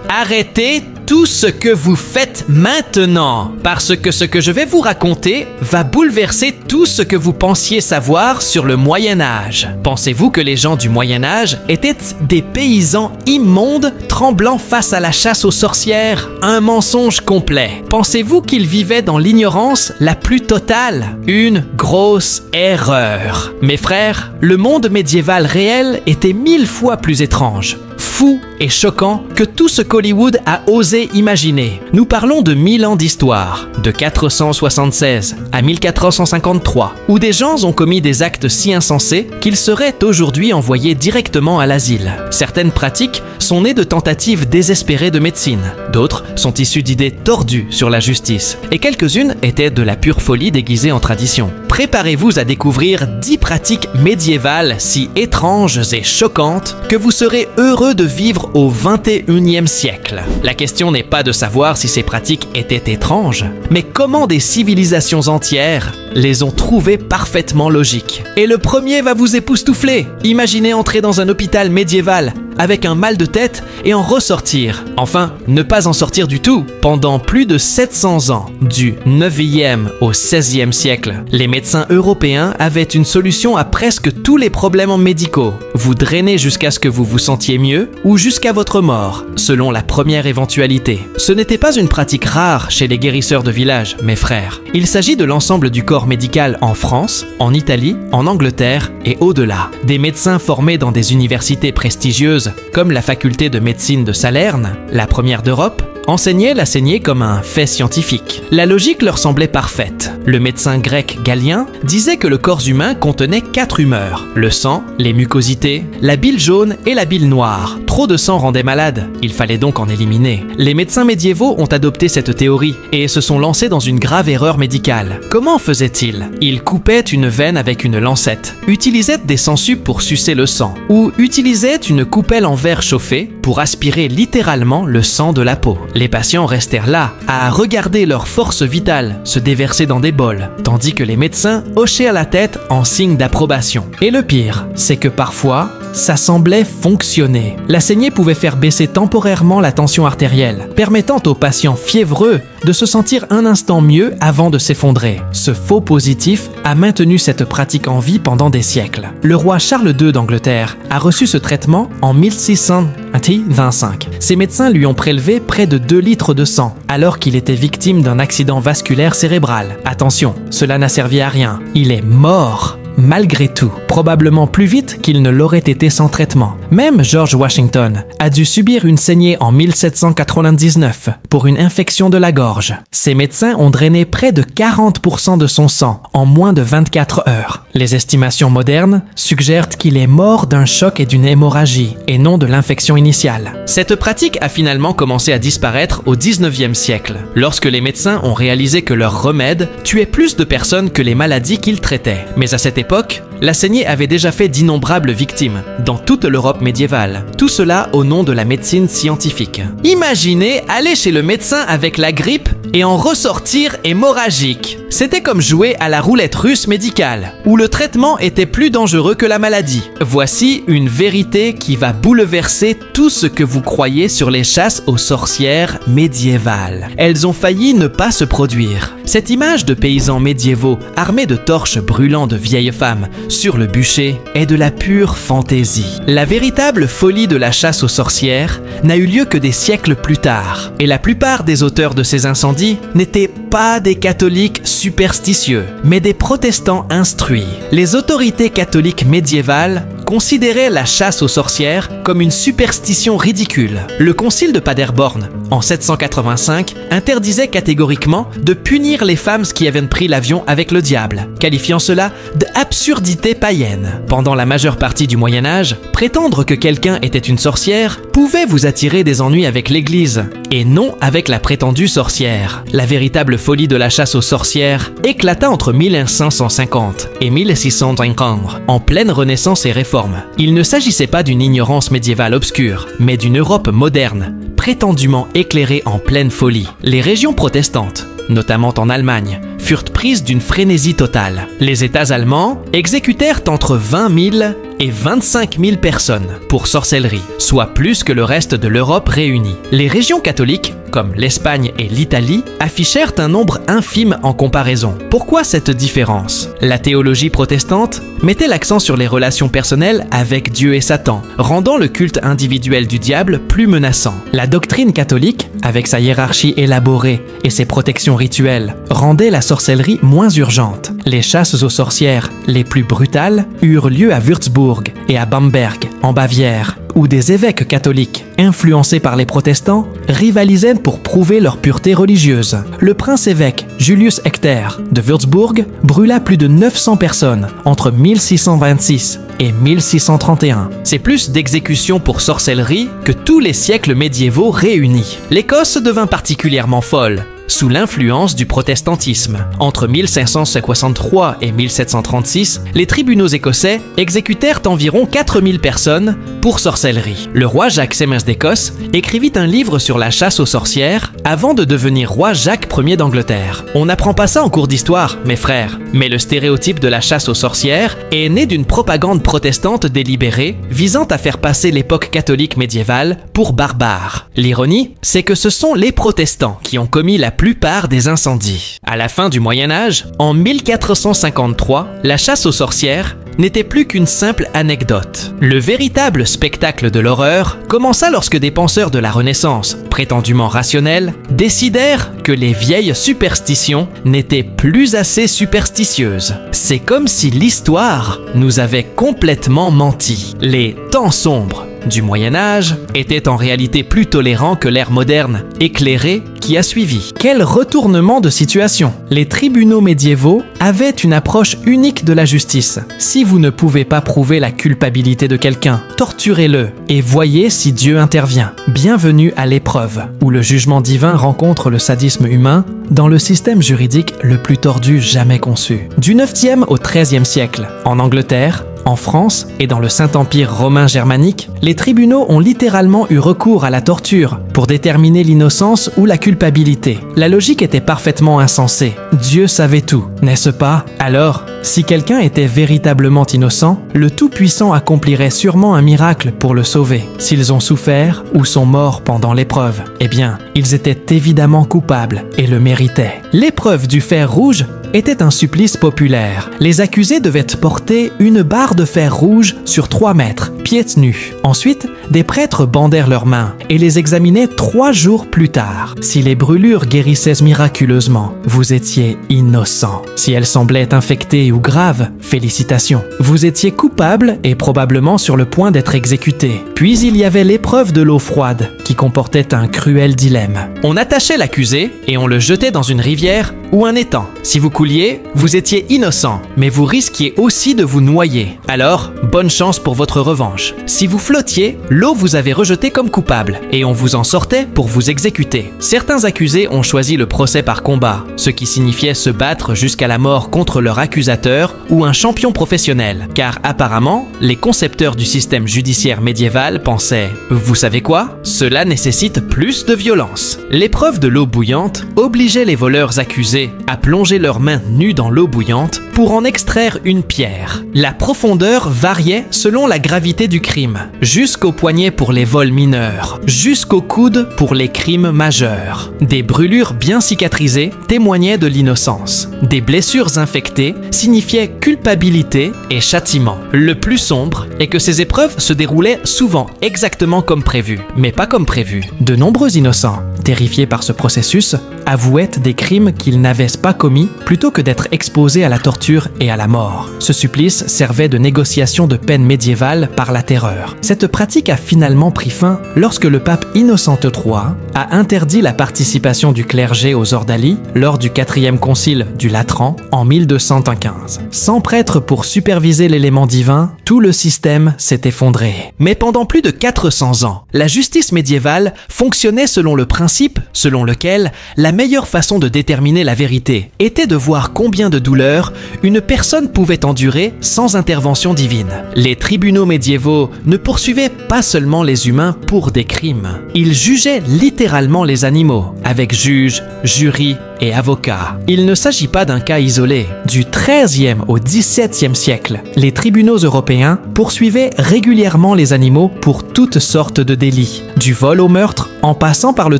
Arrêtez tout ce que vous faites maintenant, parce que ce que je vais vous raconter va bouleverser tout ce que vous pensiez savoir sur le Moyen-Âge. Pensez-vous que les gens du Moyen-Âge étaient des paysans immondes tremblant face à la chasse aux sorcières? Un mensonge complet. Pensez-vous qu'ils vivaient dans l'ignorance la plus totale? Une grosse erreur. Mes frères, le monde médiéval réel était 1000 fois plus étrange, fou et choquant que tout ce qu'Hollywood a osé imaginer. Nous parlons de 1000 ans d'histoire, de 476 à 1453, où des gens ont commis des actes si insensés qu'ils seraient aujourd'hui envoyés directement à l'asile. Certaines pratiques sont nées de tentatives désespérées de médecine, d'autres sont issues d'idées tordues sur la justice, et quelques-unes étaient de la pure folie déguisée en tradition. Préparez-vous à découvrir 10 pratiques médiévales si étranges et choquantes que vous serez heureux de vivre au 21e siècle. La question n'est pas de savoir si ces pratiques étaient étranges, mais comment des civilisations entières les ont trouvées parfaitement logiques. Et le premier va vous époustoufler. Imaginez entrer dans un hôpital médiéval avec un mal de tête et en ressortir. Enfin, ne pas en sortir du tout. Pendant plus de 700 ans, du 9e au 16e siècle, les médecins européens avaient une solution à presque tous les problèmes médicaux. Vous drainez jusqu'à ce que vous vous sentiez mieux ou jusqu'à votre mort, selon la première éventualité. Ce n'était pas une pratique rare chez les guérisseurs de village, mes frères. Il s'agit de l'ensemble du corps médical en France, en Italie, en Angleterre et au-delà. Des médecins formés dans des universités prestigieuses comme la faculté de médecine de Salerne, la première d'Europe, enseignaient la saignée comme un fait scientifique. La logique leur semblait parfaite. Le médecin grec Galien disait que le corps humain contenait 4 humeurs: le sang, les mucosités, la bile jaune et la bile noire. Trop de sang rendait malade, il fallait donc en éliminer. Les médecins médiévaux ont adopté cette théorie et se sont lancés dans une grave erreur médicale. Comment faisaient-ils? Ils coupaient une veine avec une lancette, utilisaient des sangsues pour sucer le sang, ou utilisaient une coupelle en verre chauffé pour aspirer littéralement le sang de la peau. Les patients restèrent là, à regarder leur force vitale se déverser dans des bols, tandis que les médecins hochaient la tête en signe d'approbation. Et le pire, c'est que parfois, ça semblait fonctionner. La saignée pouvait faire baisser temporairement la tension artérielle, permettant aux patients fiévreux de se sentir un instant mieux avant de s'effondrer. Ce faux positif a maintenu cette pratique en vie pendant des siècles. Le roi Charles II d'Angleterre a reçu ce traitement en 1625. Ses médecins lui ont prélevé près de 2 litres de sang, alors qu'il était victime d'un accident vasculaire cérébral. Attention, cela n'a servi à rien. Il est mort. Malgré tout, probablement plus vite qu'il ne l'aurait été sans traitement. Même George Washington a dû subir une saignée en 1799 pour une infection de la gorge. Ses médecins ont drainé près de 40% de son sang en moins de 24 heures. Les estimations modernes suggèrent qu'il est mort d'un choc et d'une hémorragie, et non de l'infection initiale. Cette pratique a finalement commencé à disparaître au 19e siècle, lorsque les médecins ont réalisé que leurs remèdes tuaient plus de personnes que les maladies qu'ils traitaient. Mais à cette époque, la saignée avait déjà fait d'innombrables victimes dans toute l'Europe médiévale. Tout cela au nom de la médecine scientifique. Imaginez aller chez le médecin avec la grippe et en ressortir hémorragique. C'était comme jouer à la roulette russe médicale, où le traitement était plus dangereux que la maladie. Voici une vérité qui va bouleverser tout ce que vous croyez sur les chasses aux sorcières médiévales. Elles ont failli ne pas se produire. Cette image de paysans médiévaux armés de torches brûlant de vieilles femmes sur le bûcher est de la pure fantaisie. La véritable folie de la chasse aux sorcières n'a eu lieu que des siècles plus tard, et la plupart des auteurs de ces incendies n'étaient pas des catholiques superstitieux, mais des protestants instruits. Les autorités catholiques médiévales considérait la chasse aux sorcières comme une superstition ridicule. Le concile de Paderborn, en 785, interdisait catégoriquement de punir les femmes qui avaient pris l'avion avec le diable, qualifiant cela d'absurdité païenne. Pendant la majeure partie du Moyen-Âge, prétendre que quelqu'un était une sorcière pouvait vous attirer des ennuis avec l'Église, et non avec la prétendue sorcière. La véritable folie de la chasse aux sorcières éclata entre 1550 et 1650, en pleine Renaissance et Réforme. Il ne s'agissait pas d'une ignorance médiévale obscure, mais d'une Europe moderne, prétendument éclairée en pleine folie. Les régions protestantes, notamment en Allemagne, furent prises d'une frénésie totale. Les États allemands exécutèrent entre 20 000 et 25 000 personnes pour sorcellerie, soit plus que le reste de l'Europe réunie. Les régions catholiques, comme l'Espagne et l'Italie, affichèrent un nombre infime en comparaison. Pourquoi cette différence? La théologie protestante mettait l'accent sur les relations personnelles avec Dieu et Satan, rendant le culte individuel du diable plus menaçant. La doctrine catholique, avec sa hiérarchie élaborée et ses protections rituelles, rendait la sorcellerie moins urgente. Les chasses aux sorcières les plus brutales eurent lieu à Würzburg et à Bamberg, en Bavière, où des évêques catholiques, influencés par les protestants, rivalisaient pour prouver leur pureté religieuse. Le prince-évêque Julius Ecter de Würzburg brûla plus de 900 personnes entre 1626 et 1631. C'est plus d'exécutions pour sorcellerie que tous les siècles médiévaux réunis. L'Écosse devint particulièrement folle sous l'influence du protestantisme. Entre 1563 et 1736, les tribunaux écossais exécutèrent environ 4000 personnes pour sorcellerie. Le roi Jacques Sémence d'Écosse écrivit un livre sur la chasse aux sorcières avant de devenir roi Jacques Ier d'Angleterre. On n'apprend pas ça en cours d'histoire, mes frères, mais le stéréotype de la chasse aux sorcières est né d'une propagande protestante délibérée visant à faire passer l'époque catholique médiévale pour barbare. L'ironie, c'est que ce sont les protestants qui ont commis la plupart des incendies. À la fin du Moyen Âge, en 1453, la chasse aux sorcières n'était plus qu'une simple anecdote. Le véritable spectacle de l'horreur commença lorsque des penseurs de la Renaissance, prétendument rationnels, décidèrent que les vieilles superstitions n'étaient plus assez superstitieuses. C'est comme si l'histoire nous avait complètement menti. Les temps sombres du Moyen Âge étaient en réalité plus tolérants que l'ère moderne, éclairée, qui a suivi. Quel retournement de situation! Les tribunaux médiévaux avaient une approche unique de la justice. Si vous ne pouvez pas prouver la culpabilité de quelqu'un, torturez-le et voyez si Dieu intervient. Bienvenue à l'épreuve, où le jugement divin rencontre le sadisme humain dans le système juridique le plus tordu jamais conçu. Du 9e au 13e siècle, en Angleterre, en France et dans le Saint-Empire romain germanique, les tribunaux ont littéralement eu recours à la torture pour déterminer l'innocence ou la culpabilité. La logique était parfaitement insensée. Dieu savait tout, n'est-ce pas? Alors, si quelqu'un était véritablement innocent, le Tout-Puissant accomplirait sûrement un miracle pour le sauver. S'ils ont souffert ou sont morts pendant l'épreuve, eh bien, ils étaient évidemment coupables et le méritaient. L'épreuve du fer rouge était un supplice populaire. Les accusés devaient porter une barre de fer rouge sur 3 mètres, pieds nus. Ensuite, des prêtres bandèrent leurs mains et les examinaient 3 jours plus tard. Si les brûlures guérissaient miraculeusement, vous étiez innocent. Si elles semblaient infectées ou graves, félicitations. Vous étiez coupable et probablement sur le point d'être exécuté. Puis il y avait l'épreuve de l'eau froide, qui comportait un cruel dilemme. On attachait l'accusé et on le jetait dans une rivière ou un étang. Si vous couliez, vous étiez innocent, mais vous risquiez aussi de vous noyer. Alors, bonne chance pour votre revanche. Si vous flottiez, l'eau vous avait rejeté comme coupable, et on vous en sortait pour vous exécuter. Certains accusés ont choisi le procès par combat, ce qui signifiait se battre jusqu'à la mort contre leur accusateur ou un champion professionnel, car apparemment, les concepteurs du système judiciaire médiéval pensaient « Vous savez quoi? Cela nécessite plus de violence ». L'épreuve de l'eau bouillante obligeait les voleurs accusés à plonger leurs mains nues dans l'eau bouillante pour en extraire une pierre. La profondeur variait selon la gravité du crime, jusqu'au poignet pour les vols mineurs, jusqu'au coude pour les crimes majeurs. Des brûlures bien cicatrisées témoignaient de l'innocence. Des blessures infectées signifiaient culpabilité et châtiment. Le plus sombre est que ces épreuves se déroulaient souvent exactement comme prévu, mais pas comme prévu. De nombreux innocents, terrifiés par ce processus, avouaient des crimes qu'ils n'avaient pas commis plutôt que d'être exposés à la torture et à la mort. Ce supplice servait de négociation de peine médiévale par la terreur. Cette pratique a finalement pris fin lorsque le pape Innocent III a interdit la participation du clergé aux ordalies lors du 4e concile du Latran en 1215. Sans prêtre pour superviser l'élément divin, tout le système s'est effondré. Mais pendant plus de 400 ans, la justice médiévale fonctionnait selon le principe selon lequel la meilleure façon de déterminer la vérité était de voir combien de douleurs une personne pouvait endurer sans intervention divine. Les tribunaux médiévaux ne poursuivaient pas seulement les humains pour des crimes. Ils jugeaient littéralement les animaux, avec juges, jurys et avocat. Il ne s'agit pas d'un cas isolé. Du XIIIe au XVIIe siècle, les tribunaux européens poursuivaient régulièrement les animaux pour toutes sortes de délits, du vol au meurtre en passant par le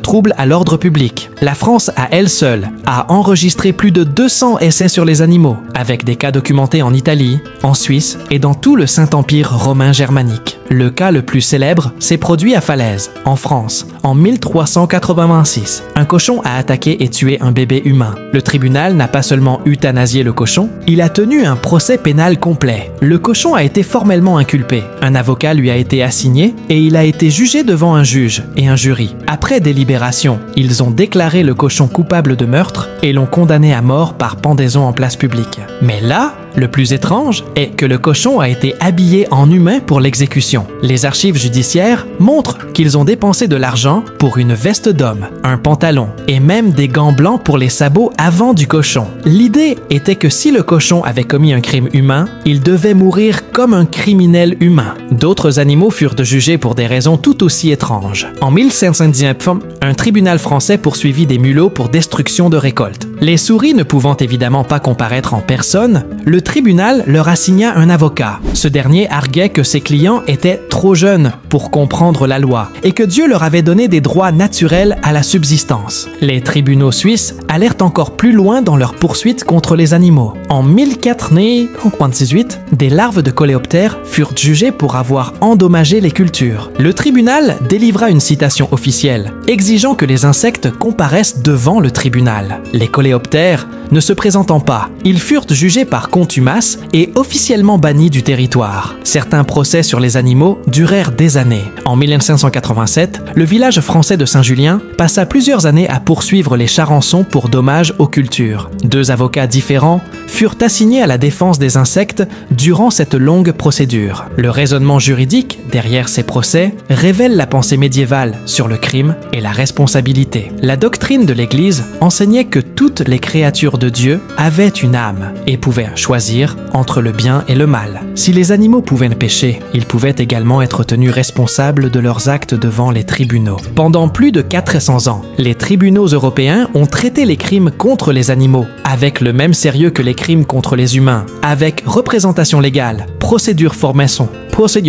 trouble à l'ordre public. La France à elle seule a enregistré plus de 200 essais sur les animaux, avec des cas documentés en Italie, en Suisse et dans tout le Saint-Empire romain germanique. Le cas le plus célèbre s'est produit à Falaise, en France, en 1386. Un cochon a attaqué et tué un bébé humain. Le tribunal n'a pas seulement euthanasié le cochon, il a tenu un procès pénal complet. Le cochon a été formellement inculpé. Un avocat lui a été assigné et il a été jugé devant un juge et un jury. Après délibération, ils ont déclaré le cochon coupable de meurtre et l'ont condamné à mort par pendaison en place publique. Mais là, le plus étrange est que le cochon a été habillé en humain pour l'exécution. Les archives judiciaires montrent qu'ils ont dépensé de l'argent pour une veste d'homme, un pantalon et même des gants blancs pour les sabots avant du cochon. L'idée était que si le cochon avait commis un crime humain, il devait mourir comme un criminel humain. D'autres animaux furent jugés pour des raisons tout aussi étranges. En 1519, un tribunal français poursuivit des mulots pour destruction de récoltes. Les souris ne pouvant évidemment pas comparaître en personne, le tribunal leur assigna un avocat. Ce dernier arguait que ses clients étaient trop jeunes pour comprendre la loi et que Dieu leur avait donné des droits naturels à la subsistance. Les tribunaux suisses allèrent encore plus loin dans leur poursuite contre les animaux. En 1498, des larves de coléoptères furent jugées pour avoir endommagé les cultures. Le tribunal délivra une citation officielle, exigeant que les insectes comparaissent devant le tribunal. Les coléoptères ne se présentant pas, ils furent jugés par contumace et officiellement bannis du territoire. Certains procès sur les animaux durèrent des années. En 1587, le village français de Saint-Julien passa plusieurs années à poursuivre les Charançons pour dommages aux cultures. Deux avocats différents furent assignés à la défense des insectes durant cette longue procédure. Le raisonnement juridique derrière ces procès révèle la pensée médiévale sur le crime et la responsabilité. La doctrine de l'Église enseignait que toutes les créatures de Dieu avaient une âme et pouvaient choisir entre le bien et le mal. Si les animaux pouvaient pécher, ils pouvaient également être tenus responsables de leurs actes devant les tribunaux. Pendant plus de 400 ans, les tribunaux européens ont traité les crimes contre les animaux avec le même sérieux que les crimes contre les humains, avec représentation légale, procédure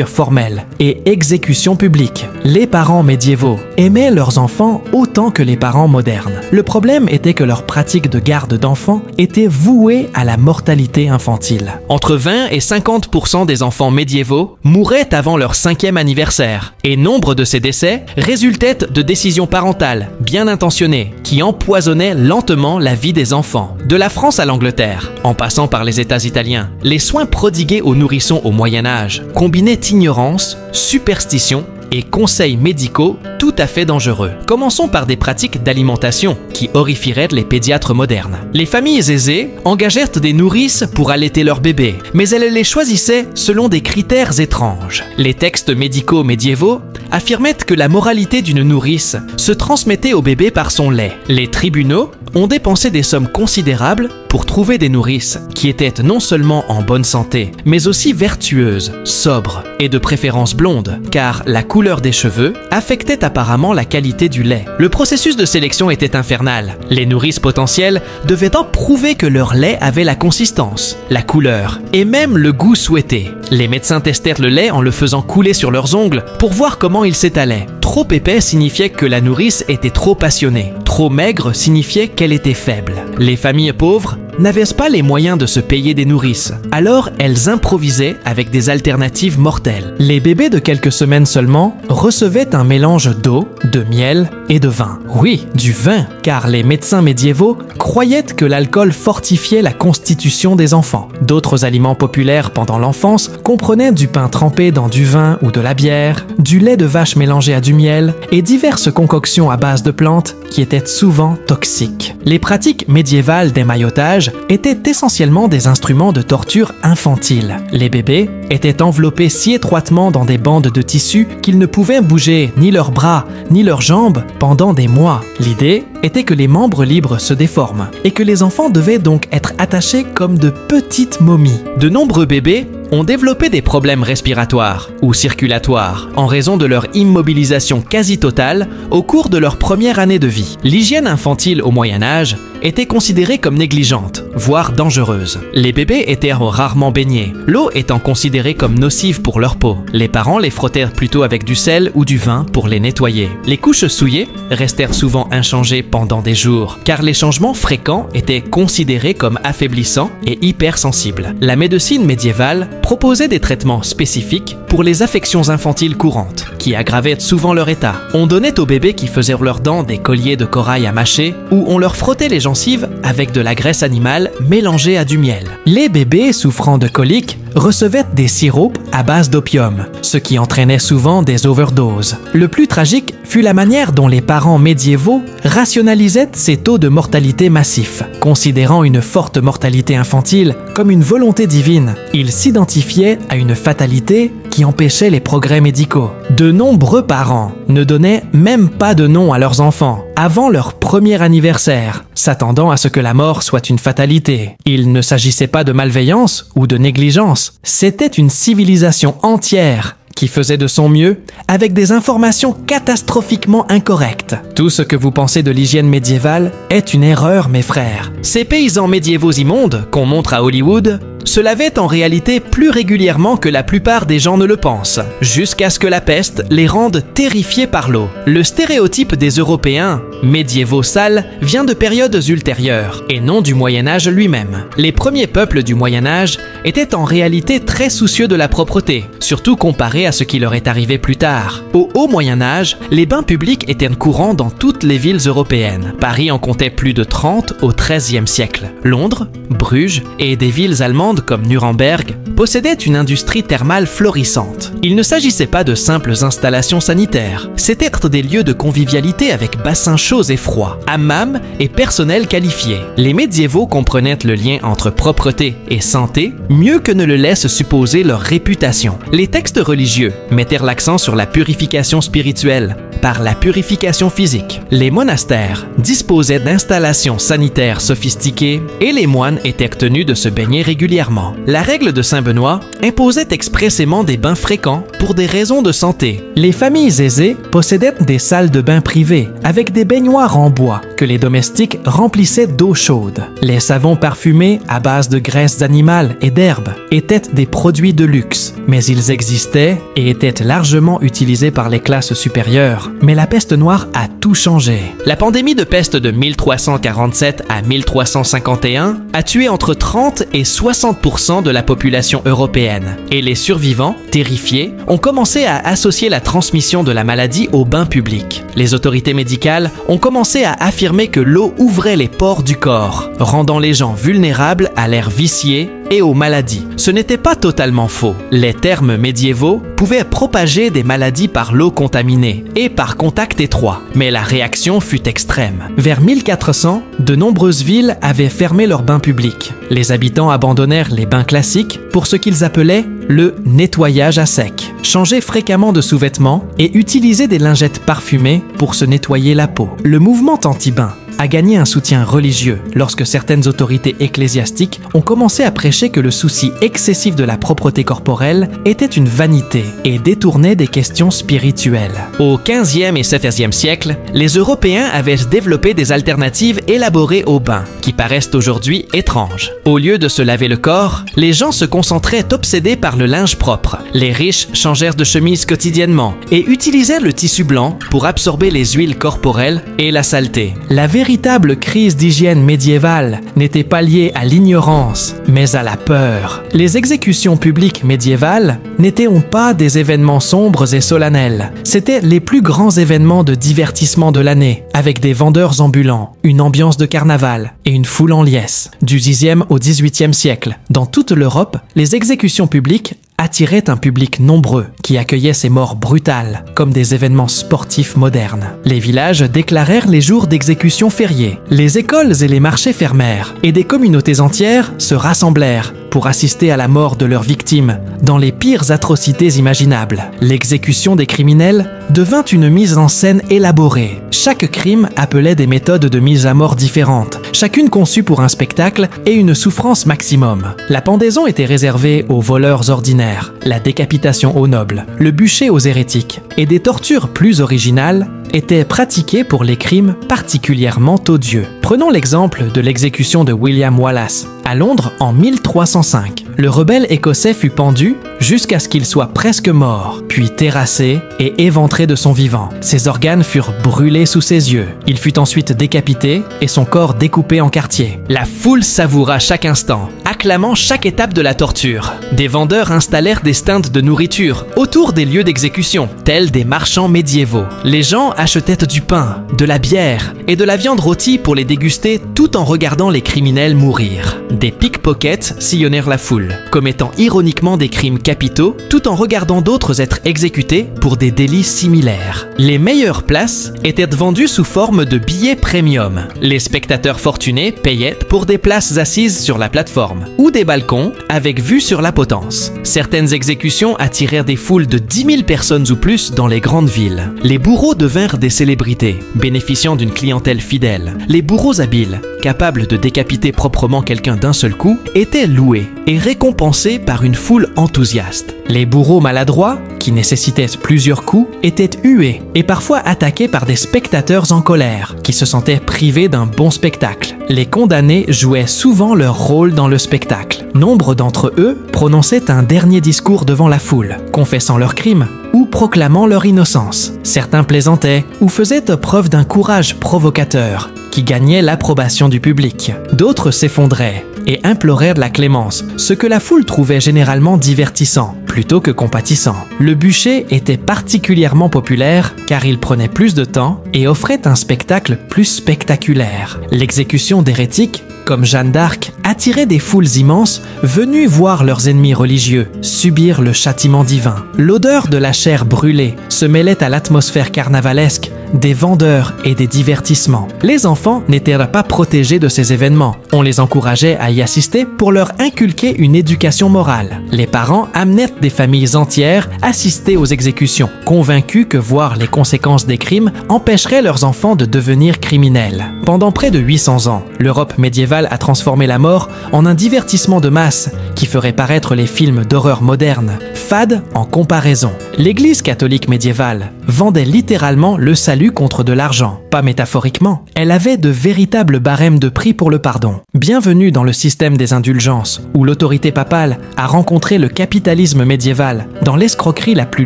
formelle et exécution publique. Les parents médiévaux aimaient leurs enfants autant que les parents modernes. Le problème était que leur pratique de garde d'enfants était vouée à la mortalité infantile. Entre 20 et 50% des enfants médiévaux mouraient avant leur 5e anniversaire, et nombre de ces décès résultaient de décisions parentales bien intentionnées qui empoisonnaient lentement la vie des enfants. De la France à l'Angleterre, en passant par les États italiens, les soins prodigués aux nourrissons au Moyen Âge combinaient ignorance, superstition et conseils médicaux tout à fait dangereux. Commençons par des pratiques d'alimentation qui horrifieraient les pédiatres modernes. Les familles aisées engagèrent des nourrices pour allaiter leurs bébés, mais elles les choisissaient selon des critères étranges. Les textes médicaux médiévaux affirmaient que la moralité d'une nourrice se transmettait au bébé par son lait. Les tribunaux ont dépensé des sommes considérables pour trouver des nourrices qui étaient non seulement en bonne santé, mais aussi vertueuses, sobres et de préférence blondes, car la couleur des cheveux affectait apparemment la qualité du lait. Le processus de sélection était infernal. Les nourrices potentielles devaient en prouver que leur lait avait la consistance, la couleur et même le goût souhaité. Les médecins testèrent le lait en le faisant couler sur leurs ongles pour voir comment il s'étalait. Trop épais signifiait que la nourrice était trop passionnée. Trop maigre signifiait qu'elle était faible. Les familles pauvres n'avaient pas les moyens de se payer des nourrices, alors elles improvisaient avec des alternatives mortelles. Les bébés de quelques semaines seulement recevaient un mélange d'eau, de miel et de vin. Oui, du vin, car les médecins médiévaux croyaient que l'alcool fortifiait la constitution des enfants. D'autres aliments populaires pendant l'enfance comprenaient du pain trempé dans du vin ou de la bière, du lait de vache mélangé à du miel et diverses concoctions à base de plantes qui étaient souvent toxiques. Les pratiques médiévales d'émaillotage étaient essentiellement des instruments de torture infantile. Les bébés étaient enveloppés si étroitement dans des bandes de tissu qu'ils ne pouvaient bouger ni leurs bras ni leurs jambes pendant des mois. L'idée était que les membres libres se déforment et que les enfants devaient donc être attachés comme de petites momies. De nombreux bébés ont développé des problèmes respiratoires ou circulatoires en raison de leur immobilisation quasi totale au cours de leur première année de vie. L'hygiène infantile au Moyen Âge était considérée comme négligente, voire dangereuse. Les bébés étaient rarement baignés, l'eau étant considérée comme nocive pour leur peau. Les parents les frottèrent plutôt avec du sel ou du vin pour les nettoyer. Les couches souillées restèrent souvent inchangées pendant des jours, car les changements fréquents étaient considérés comme affaiblissants et hypersensibles. La médecine médiévale proposait des traitements spécifiques pour les affections infantiles courantes, qui aggravaient souvent leur état. On donnait aux bébés qui faisaient leurs dents des colliers de corail à mâcher, ou on leur frottait les gencives avec de la graisse animale mélangée à du miel. Les bébés souffrant de coliques recevaient des sirops à base d'opium, ce qui entraînait souvent des overdoses. Le plus tragique fut la manière dont les parents médiévaux rationalisaient ces taux de mortalité massifs, considérant une forte mortalité infantile comme une volonté divine. Ils s'identifiaient à une fatalité qui empêchait les progrès médicaux. De nombreux parents ne donnaient même pas de nom à leurs enfants avant leur premier anniversaire, s'attendant à ce que la mort soit une fatalité. Il ne s'agissait pas de malveillance ou de négligence, c'était une civilisation entière qui faisait de son mieux avec des informations catastrophiquement incorrectes. Tout ce que vous pensez de l'hygiène médiévale est une erreur, mes frères. Ces paysans médiévaux immondes qu'on montre à Hollywood se lavaient en réalité plus régulièrement que la plupart des gens ne le pensent, jusqu'à ce que la peste les rende terrifiés par l'eau. Le stéréotype des Européens médiévaux sales vient de périodes ultérieures, et non du Moyen-Âge lui-même. Les premiers peuples du Moyen-Âge étaient en réalité très soucieux de la propreté, surtout comparé à ce qui leur est arrivé plus tard. Au Haut Moyen-Âge, les bains publics étaient courants dans toutes les villes européennes. Paris en comptait plus de 30 au XIIIe siècle. Londres, Bruges et des villes allemandes comme Nuremberg possédaient une industrie thermale florissante. Il ne s'agissait pas de simples installations sanitaires, c'étaient des lieux de convivialité avec bassins chauds et froids, hammams et personnel qualifié. Les médiévaux comprenaient le lien entre propreté et santé mieux que ne le laisse supposer leur réputation. Les textes religieux mettèrent l'accent sur la purification spirituelle par la purification physique. Les monastères disposaient d'installations sanitaires sophistiquées et les moines étaient tenus de se baigner régulièrement. La règle de Saint-Benoît imposait expressément des bains fréquents pour des raisons de santé. Les familles aisées possédaient des salles de bain privées avec des baignoires en bois que les domestiques remplissaient d'eau chaude. Les savons parfumés à base de graisses animales et d'herbes étaient des produits de luxe, mais ils existaient et étaient largement utilisés par les classes supérieures. Mais la peste noire a tout changé. La pandémie de peste de 1347 à 1351 a tué entre 30 et 60% de la population européenne. Et les survivants, terrifiés, ont commencé à associer la transmission de la maladie aux bains publics. Les autorités médicales ont commencé à affirmer que l'eau ouvrait les pores du corps, rendant les gens vulnérables à l'air vicié et aux maladies. Ce n'était pas totalement faux. Les termes médiévaux pouvaient propager des maladies par l'eau contaminée et par contact étroit, mais la réaction fut extrême. Vers 1400, de nombreuses villes avaient fermé leurs bains publics. Les habitants abandonnèrent les bains classiques pour ce qu'ils appelaient le nettoyage à sec. Changer fréquemment de sous-vêtements et utiliser des lingettes parfumées pour se nettoyer la peau. Le mouvement anti-bain a gagné un soutien religieux lorsque certaines autorités ecclésiastiques ont commencé à prêcher que le souci excessif de la propreté corporelle était une vanité et détournait des questions spirituelles. Au 15e et 16e siècle, les Européens avaient développé des alternatives élaborées aux bains, qui paraissent aujourd'hui étranges. Au lieu de se laver le corps, les gens se concentraient obsédés par le linge propre. Les riches changèrent de chemise quotidiennement et utilisèrent le tissu blanc pour absorber les huiles corporelles et la saleté. La véritable crise d'hygiène médiévale n'était pas liée à l'ignorance, mais à la peur. Les exécutions publiques médiévales n'étaient pas des événements sombres et solennels. C'étaient les plus grands événements de divertissement de l'année, avec des vendeurs ambulants, une ambiance de carnaval et une foule en liesse. Du Xe au XVIIIe siècle, dans toute l'Europe, les exécutions publiques attiraient un public nombreux qui accueillait ces morts brutales comme des événements sportifs modernes. Les villages déclarèrent les jours d'exécution fériés. Les écoles et les marchés fermèrent et des communautés entières se rassemblèrent pour assister à la mort de leurs victimes dans les pires atrocités imaginables. L'exécution des criminels devint une mise en scène élaborée. Chaque crime appelait des méthodes de mise à mort différentes, chacune conçue pour un spectacle et une souffrance maximum. La pendaison était réservée aux voleurs ordinaires, la décapitation aux nobles, le bûcher aux hérétiques, et des tortures plus originales étaient pratiquées pour les crimes particulièrement odieux. Prenons l'exemple de l'exécution de William Wallace. À Londres, en 1305, le rebelle écossais fut pendu jusqu'à ce qu'il soit presque mort, puis terrassé et éventré de son vivant. Ses organes furent brûlés sous ses yeux. Il fut ensuite décapité et son corps découpé en quartiers. La foule savoura chaque instant, acclamant chaque étape de la torture. Des vendeurs installèrent des stands de nourriture autour des lieux d'exécution, tels des marchands médiévaux. Les gens achetaient du pain, de la bière et de la viande rôtie pour les déguster tout en regardant les criminels mourir. Des pickpockets sillonnèrent la foule, commettant ironiquement des crimes capitaux tout en regardant d'autres être exécutés pour des délits similaires. Les meilleures places étaient vendues sous forme de billets premium. Les spectateurs fortunés payaient pour des places assises sur la plateforme ou des balcons avec vue sur la Potence. Certaines exécutions attirèrent des foules de 10 000 personnes ou plus dans les grandes villes. Les bourreaux devinrent des célébrités, bénéficiant d'une clientèle fidèle. Les bourreaux habiles, capables de décapiter proprement quelqu'un d'un seul coup, étaient loués et récompensés par une foule enthousiaste. Les bourreaux maladroits, qui nécessitaient plusieurs coups, étaient hués et parfois attaqués par des spectateurs en colère, qui se sentaient privés d'un bon spectacle. Les condamnés jouaient souvent leur rôle dans le spectacle. Nombre d'entre eux prononçaient un dernier discours devant la foule, confessant leurs crimes ou proclamant leur innocence. Certains plaisantaient ou faisaient preuve d'un courage provocateur, qui gagnait l'approbation du public. D'autres s'effondraient et implorèrent de la clémence, ce que la foule trouvait généralement divertissant, plutôt que compatissant. Le bûcher était particulièrement populaire car il prenait plus de temps et offrait un spectacle plus spectaculaire. L'exécution d'hérétiques, comme Jeanne d'Arc, attirait des foules immenses venues voir leurs ennemis religieux subir le châtiment divin. L'odeur de la chair brûlée se mêlait à l'atmosphère carnavalesque des vendeurs et des divertissements. Les enfants n'étaient pas protégés de ces événements. On les encourageait à y assister pour leur inculquer une éducation morale. Les parents amenaient des familles entières assister aux exécutions, convaincus que voir les conséquences des crimes empêcherait leurs enfants de devenir criminels. Pendant près de 800 ans, l'Europe médiévale a transformé la mort en un divertissement de masse qui ferait paraître les films d'horreur modernes, fades en comparaison. L'Église catholique médiévale vendait littéralement le salut contre de l'argent, pas métaphoriquement. Elle avait de véritables barèmes de prix pour le pardon. Bienvenue dans le système des indulgences, où l'autorité papale a rencontré le capitalisme médiéval dans l'escroquerie la plus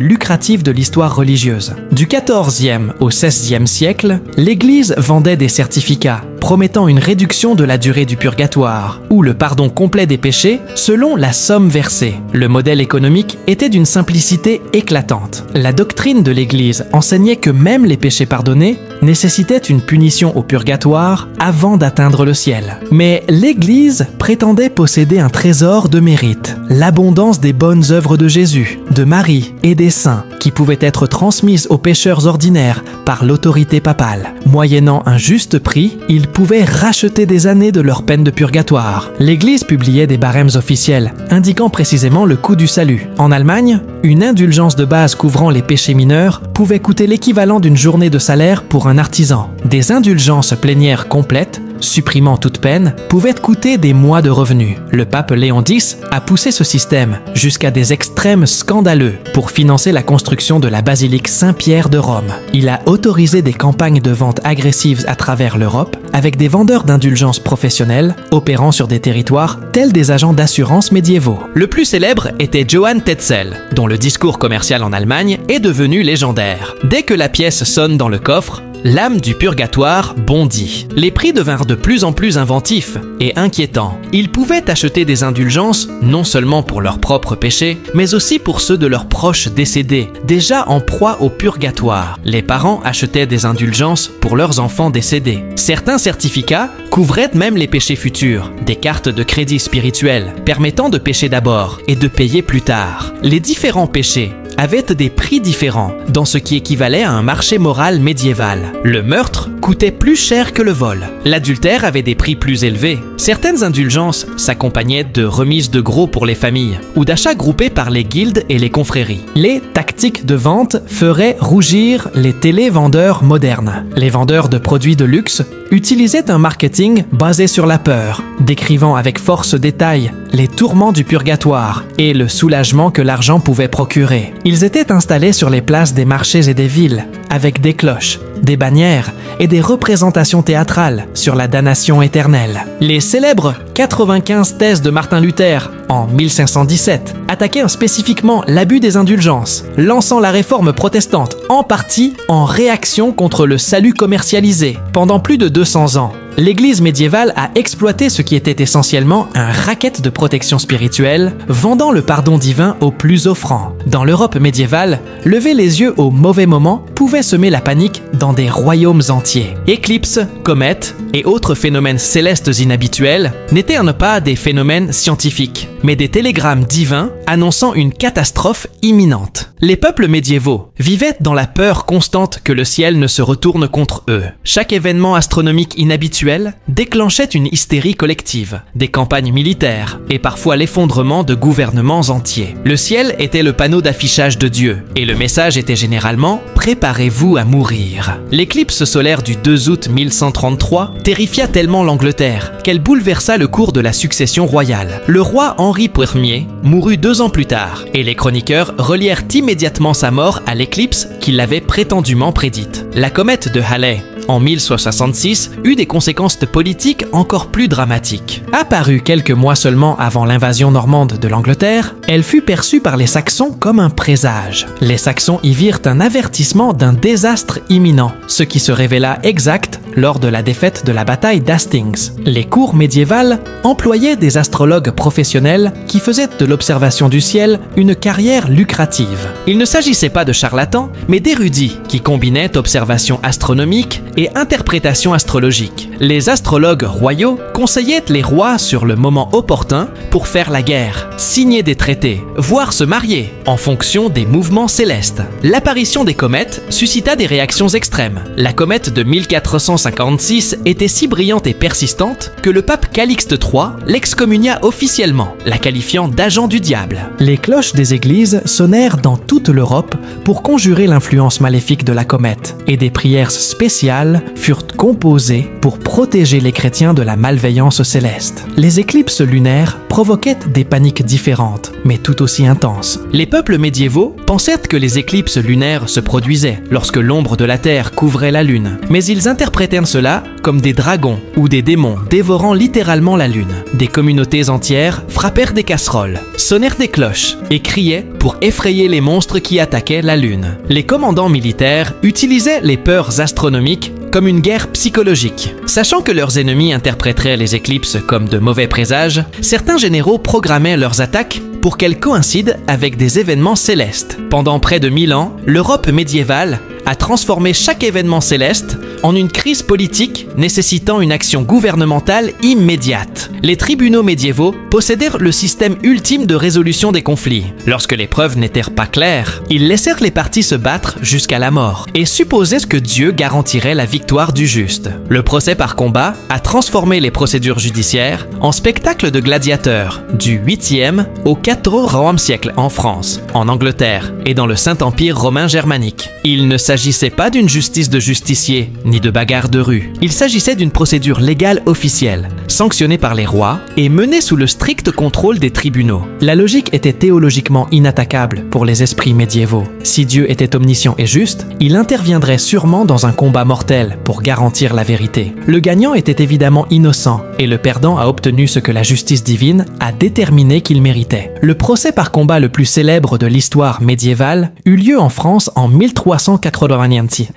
lucrative de l'histoire religieuse. Du XIVe au XVIe siècle, l'Église vendait des certificats promettant une réduction de la durée du purgatoire ou le pardon complet des péchés selon la somme versée. Le modèle économique était d'une simplicité éclatante. La doctrine de l'Église enseignait que même les péchés pardonnés nécessitaient une punition au purgatoire avant d'atteindre le ciel. Mais l'Église prétendait posséder un trésor de mérite, l'abondance des bonnes œuvres de Jésus, de Marie et des saints, qui pouvaient être transmises aux pécheurs ordinaires par l'autorité papale. Moyennant un juste prix, ils pouvaient racheter des années de leur peine de purgatoire. L'Église publiait des barèmes officiels, indiquant précisément le coût du salut. En Allemagne, une indulgence de base couvrant les péchés mineurs pouvait coûter l'équivalent d'une journée de salaire pour un artisan. Des indulgences plénières complètes, supprimant toute peine, pouvaient coûter des mois de revenus. Le pape Léon X a poussé ce système jusqu'à des extrêmes scandaleux pour financer la construction de la basilique Saint-Pierre de Rome. Il a autorisé des campagnes de vente agressives à travers l'Europe avec des vendeurs d'indulgences professionnels opérant sur des territoires tels des agents d'assurance médiévaux. Le plus célèbre était Johann Tetzel, dont le discours commercial en Allemagne est devenu légendaire. Dès que la pièce sonne dans le coffre, l'âme du purgatoire bondit. Les prix devinrent de plus en plus inventifs et inquiétants. Ils pouvaient acheter des indulgences non seulement pour leurs propres péchés, mais aussi pour ceux de leurs proches décédés, déjà en proie au purgatoire. Les parents achetaient des indulgences pour leurs enfants décédés. Certains certificats couvraient même les péchés futurs, des cartes de crédit spirituel permettant de pécher d'abord et de payer plus tard. Les différents péchés avaient des prix différents dans ce qui équivalait à un marché moral médiéval. Le meurtre coûtait plus cher que le vol. L'adultère avait des prix plus élevés. Certaines indulgences s'accompagnaient de remises de gros pour les familles ou d'achats groupés par les guildes et les confréries. Les tactiques de vente feraient rougir les télévendeurs modernes. Les vendeurs de produits de luxe utilisaient un marketing basé sur la peur, décrivant avec force détail les tourments du purgatoire et le soulagement que l'argent pouvait procurer. Ils étaient installés sur les places des marchés et des villes, avec des cloches, des bannières et des représentations théâtrales sur la damnation éternelle. Les célèbres 95 thèses de Martin Luther en 1517 attaquaient spécifiquement l'abus des indulgences, lançant la réforme protestante en partie en réaction contre le salut commercialisé. Pendant plus de 200 ans, l'Église médiévale a exploité ce qui était essentiellement un racket de protection spirituelle, vendant le pardon divin aux plus offrants. Dans l'Europe médiévale, lever les yeux au mauvais moment pouvait semer la panique dans des royaumes entiers. Éclipses, comètes et autres phénomènes célestes inhabituels n'étaient pas des phénomènes scientifiques, mais des télégrammes divins annonçant une catastrophe imminente. Les peuples médiévaux vivaient dans la peur constante que le ciel ne se retourne contre eux. Chaque événement astronomique inhabituel déclenchait une hystérie collective, des campagnes militaires et parfois l'effondrement de gouvernements entiers. Le ciel était le panneau d'affichage de Dieu et le message était généralement « Préparez-vous à mourir ». L'éclipse solaire du 2 août 1133 terrifia tellement l'Angleterre qu'elle bouleversa le cours de la succession royale. Le roi Henri Ier mourut 2 ans plus tard et les chroniqueurs relièrent immédiatement sa mort à l'éclipse qu'il avait prétendument prédite. La comète de Halley en 1166 eut des conséquences politiques encore plus dramatiques. Apparue quelques mois seulement avant l'invasion normande de l'Angleterre, elle fut perçue par les Saxons comme un présage. Les Saxons y virent un avertissement d'un désastre imminent, ce qui se révéla exact lors de la défaite de la bataille d'Hastings. Les cours médiévales employaient des astrologues professionnels qui faisaient de l'observation du ciel une carrière lucrative. Il ne s'agissait pas de charlatans, mais d'érudits qui combinaient observation astronomique et interprétation astrologique. Les astrologues royaux conseillaient les rois sur le moment opportun pour faire la guerre, signer des traités, voire se marier, en fonction des mouvements célestes. L'apparition des comètes suscita des réactions extrêmes. La comète de 1456 était si brillante et persistante que le pape Calixte III l'excommunia officiellement, la qualifiant d'agent du diable. Les cloches des églises sonnèrent dans toute l'Europe pour conjurer l'influence maléfique de la comète, et des prières spéciales furent composées pour protéger les chrétiens de la malveillance céleste. Les éclipses lunaires provoquaient des paniques différentes, mais tout aussi intenses. Les peuples médiévaux pensaient que les éclipses lunaires se produisaient lorsque l'ombre de la Terre couvrait la Lune, mais ils interprétèrent cela comme des dragons ou des démons dévorant littéralement la Lune. Des communautés entières frappèrent des casseroles, sonnèrent des cloches et criaient pour effrayer les monstres qui attaquaient la Lune. Les commandants militaires utilisaient les peurs astronomiques comme une guerre psychologique. Sachant que leurs ennemis interpréteraient les éclipses comme de mauvais présages, certains généraux programmaient leurs attaques pour qu'elles coïncident avec des événements célestes. Pendant près de 1000 ans, l'Europe médiévale a transformé chaque événement céleste en une crise politique nécessitant une action gouvernementale immédiate. Les tribunaux médiévaux possédèrent le système ultime de résolution des conflits. Lorsque les preuves n'étaient pas claires, ils laissèrent les parties se battre jusqu'à la mort et supposaient que Dieu garantirait la victoire du juste. Le procès par combat a transformé les procédures judiciaires en spectacle de gladiateurs du 8e au 14e siècle en France, en Angleterre et dans le Saint-Empire romain germanique. Il ne s'agissait pas d'une justice de justicier, ni de bagarre de rue. Il s'agissait d'une procédure légale officielle, sanctionnée par les rois et menée sous le strict contrôle des tribunaux. La logique était théologiquement inattaquable pour les esprits médiévaux. Si Dieu était omniscient et juste, il interviendrait sûrement dans un combat mortel pour garantir la vérité. Le gagnant était évidemment innocent et le perdant a obtenu ce que la justice divine a déterminé qu'il méritait. Le procès par combat le plus célèbre de l'histoire médiévale eut lieu en France en 1380,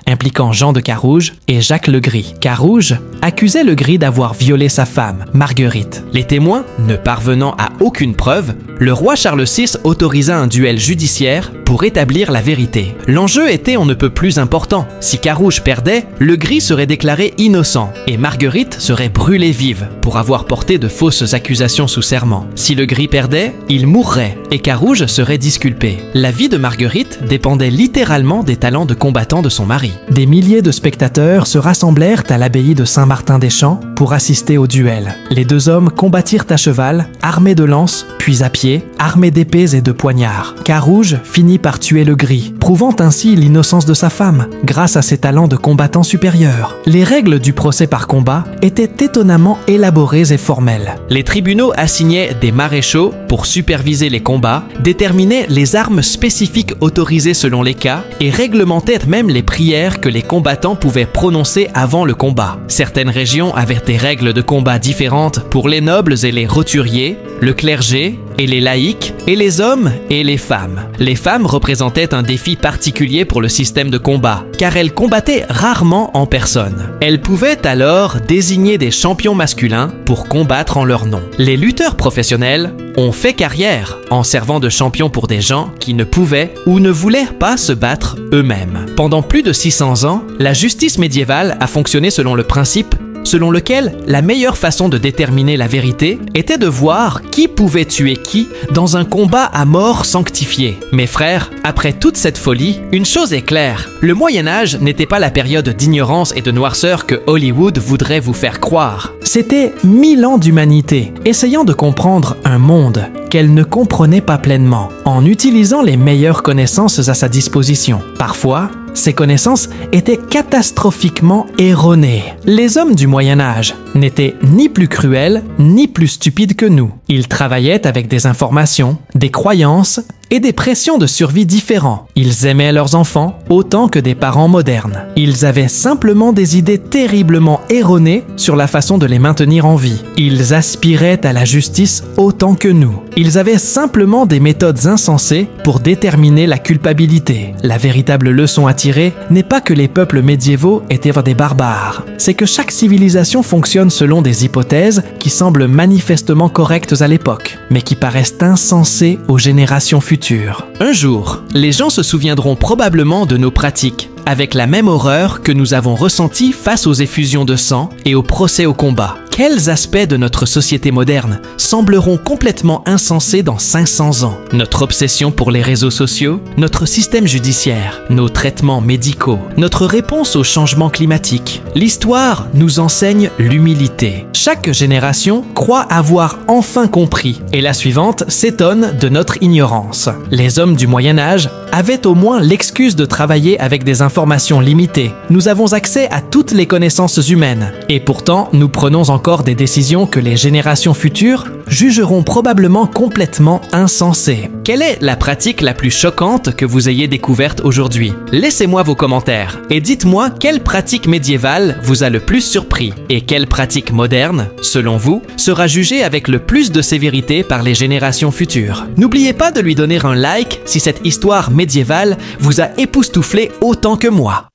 impliquant Jean de Carouge et Jacques le Gris. Carouge accusait le Gris d'avoir violé sa femme, Marguerite. Les témoins ne parlaient parvenant à aucune preuve, le roi Charles VI autorisa un duel judiciaire pour établir la vérité. L'enjeu était on ne peut plus important. Si Carouge perdait, le gris serait déclaré innocent et Marguerite serait brûlée vive pour avoir porté de fausses accusations sous serment. Si le gris perdait, il mourrait et Carouge serait disculpé. La vie de Marguerite dépendait littéralement des talents de combattant de son mari. Des milliers de spectateurs se rassemblèrent à l'abbaye de Saint-Martin-des-Champs pour assister au duel. Les deux hommes combattirent à cheval, armés de lances, puis à pied, armés d'épées et de poignards. Carouge finit par tuer le gris, prouvant ainsi l'innocence de sa femme, grâce à ses talents de combattant supérieur. Les règles du procès par combat étaient étonnamment élaborées et formelles. Les tribunaux assignaient des maréchaux pour superviser les combats, déterminaient les armes spécifiques autorisées selon les cas et réglementaient même les prières que les combattants pouvaient prononcer avant le combat. Certaines régions avaient des règles de combat différentes pour les nobles et les roturiers, le clergé et les laïcs, et les hommes et les femmes. Les femmes représentaient un défi particulier pour le système de combat, car elles combattaient rarement en personne. Elles pouvaient alors désigner des champions masculins pour combattre en leur nom. Les lutteurs professionnels ont fait carrière en servant de champions pour des gens qui ne pouvaient ou ne voulaient pas se battre eux-mêmes. Pendant plus de 600 ans, la justice médiévale a fonctionné selon le principe selon lequel la meilleure façon de déterminer la vérité était de voir qui pouvait tuer qui dans un combat à mort sanctifié. Mes frères, après toute cette folie, une chose est claire, le Moyen-Âge n'était pas la période d'ignorance et de noirceur que Hollywood voudrait vous faire croire. C'était 1000 ans d'humanité, essayant de comprendre un monde qu'elle ne comprenait pas pleinement, en utilisant les meilleures connaissances à sa disposition. Parfois, ces connaissances étaient catastrophiquement erronées. Les hommes du Moyen-Âge n'étaient ni plus cruels ni plus stupides que nous. Ils travaillaient avec des informations, des croyances et des pressions de survie différents. Ils aimaient leurs enfants autant que des parents modernes. Ils avaient simplement des idées terriblement erronées sur la façon de les maintenir en vie. Ils aspiraient à la justice autant que nous. Ils avaient simplement des méthodes insensées pour déterminer la culpabilité. La véritable leçon à tirer n'est pas que les peuples médiévaux étaient des barbares. C'est que chaque civilisation fonctionne selon des hypothèses qui semblent manifestement correctes à l'époque, mais qui paraissent insensées aux générations futures. Un jour, les gens se souviendront probablement de nos pratiques, avec la même horreur que nous avons ressentie face aux effusions de sang et aux procès au combat. Quels aspects de notre société moderne sembleront complètement insensés dans 500 ans? Notre obsession pour les réseaux sociaux, notre système judiciaire, nos traitements médicaux, notre réponse au changement climatique. L'histoire nous enseigne l'humilité. Chaque génération croit avoir enfin compris et la suivante s'étonne de notre ignorance. Les hommes du Moyen-Âge avaient au moins l'excuse de travailler avec des informations limitées. Nous avons accès à toutes les connaissances humaines et pourtant nous prenons encore des décisions que les générations futures jugeront probablement complètement insensées. Quelle est la pratique la plus choquante que vous ayez découverte aujourd'hui? Laissez-moi vos commentaires et dites-moi quelle pratique médiévale vous a le plus surpris et quelle pratique moderne, selon vous, sera jugée avec le plus de sévérité par les générations futures. N'oubliez pas de lui donner un like si cette histoire médiévale vous a époustouflé autant que moi.